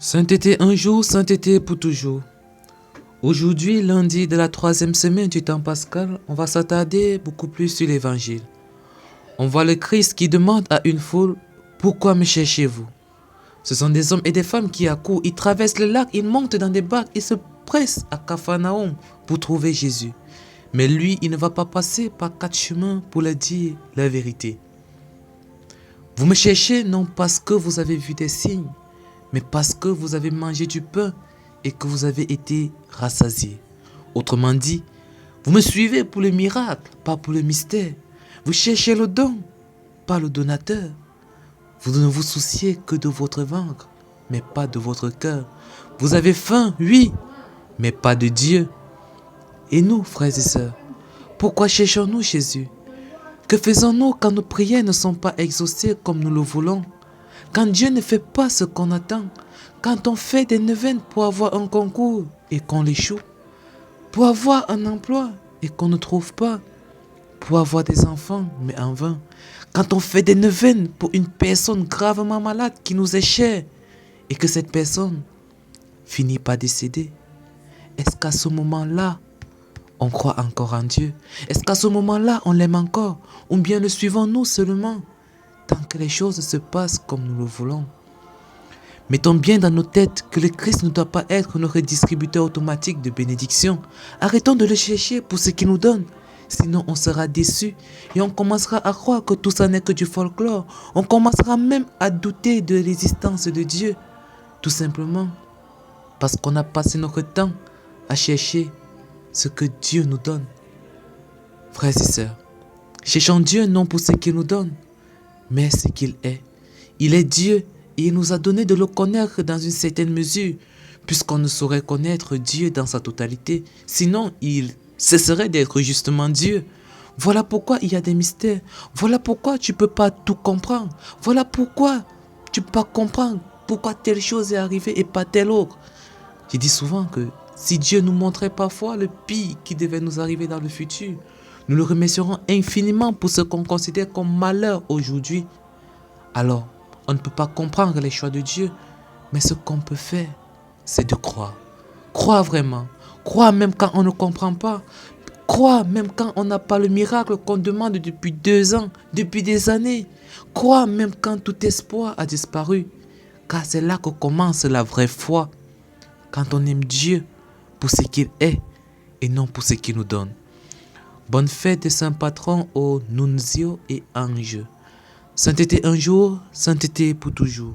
Sainteté un jour, sainteté pour toujours. Aujourd'hui, lundi de la 3e semaine du temps pascal, on va s'attarder beaucoup plus sur l'évangile. On voit le Christ qui demande à une foule: pourquoi me cherchez-vous? Ce sont des hommes et des femmes qui accourent, ils traversent le lac, ils montent dans des barques et se pressent à Capharnaüm pour trouver Jésus. Mais lui, il ne va pas passer par 4 chemins pour leur dire la vérité. Vous me cherchez non parce que vous avez vu des signes, mais parce que vous avez mangé du pain et que vous avez été rassasiés. Autrement dit, vous me suivez pour le miracle, pas pour le mystère. Vous cherchez le don, pas le donateur. Vous ne vous souciez que de votre ventre, mais pas de votre cœur. Vous avez faim, oui, mais pas de Dieu. Et nous, frères et sœurs, pourquoi cherchons-nous Jésus? Que faisons-nous quand nos prières ne sont pas exaucées comme nous le voulons? Quand Dieu ne fait pas ce qu'on attend? Quand on fait des neuvaines pour avoir un concours et qu'on l'échoue? Pour avoir un emploi et qu'on ne trouve pas? Pour avoir des enfants, mais en vain? Quand on fait des neuvaines pour une personne gravement malade qui nous est chère et que cette personne finit par décéder? Est-ce qu'à ce moment-là, on croit encore en Dieu? Est-ce qu'à ce moment-là, on l'aime encore? Ou bien le suivons-nous seulement tant que les choses se passent comme nous le voulons? Mettons bien dans nos têtes que le Christ ne doit pas être notre distributeur automatique de bénédictions. Arrêtons de le chercher pour ce qu'il nous donne. Sinon, on sera déçus et on commencera à croire que tout ça n'est que du folklore. On commencera même à douter de l'existence de Dieu. Tout simplement parce qu'on a passé notre temps à chercher ce que Dieu nous donne. Frères et sœurs, cherchons Dieu non pour ce qu'il nous donne, mais ce qu'il est. Il est Dieu et il nous a donné de le connaître dans une certaine mesure, puisqu'on ne saurait connaître Dieu dans sa totalité. Sinon, il cesserait d'être justement Dieu. Voilà pourquoi il y a des mystères. Voilà pourquoi tu ne peux pas tout comprendre. Voilà pourquoi tu ne peux pas comprendre pourquoi telle chose est arrivée et pas telle autre. Je dis souvent que si Dieu nous montrait parfois le pire qui devait nous arriver dans le futur, nous le remercierons infiniment pour ce qu'on considère comme malheur aujourd'hui. Alors, on ne peut pas comprendre les choix de Dieu, mais ce qu'on peut faire, c'est de croire. Croire vraiment. Croire même quand on ne comprend pas. Croire même quand on n'a pas le miracle qu'on demande depuis 2 ans, depuis des années. Croire même quand tout espoir a disparu. Car c'est là que commence la vraie foi. Quand on aime Dieu pour ce qu'il est et non pour ce qu'il nous donne. Bonne fête de Saint Patron aux Nunzio et Anges. Sainteté un jour, sainteté pour toujours.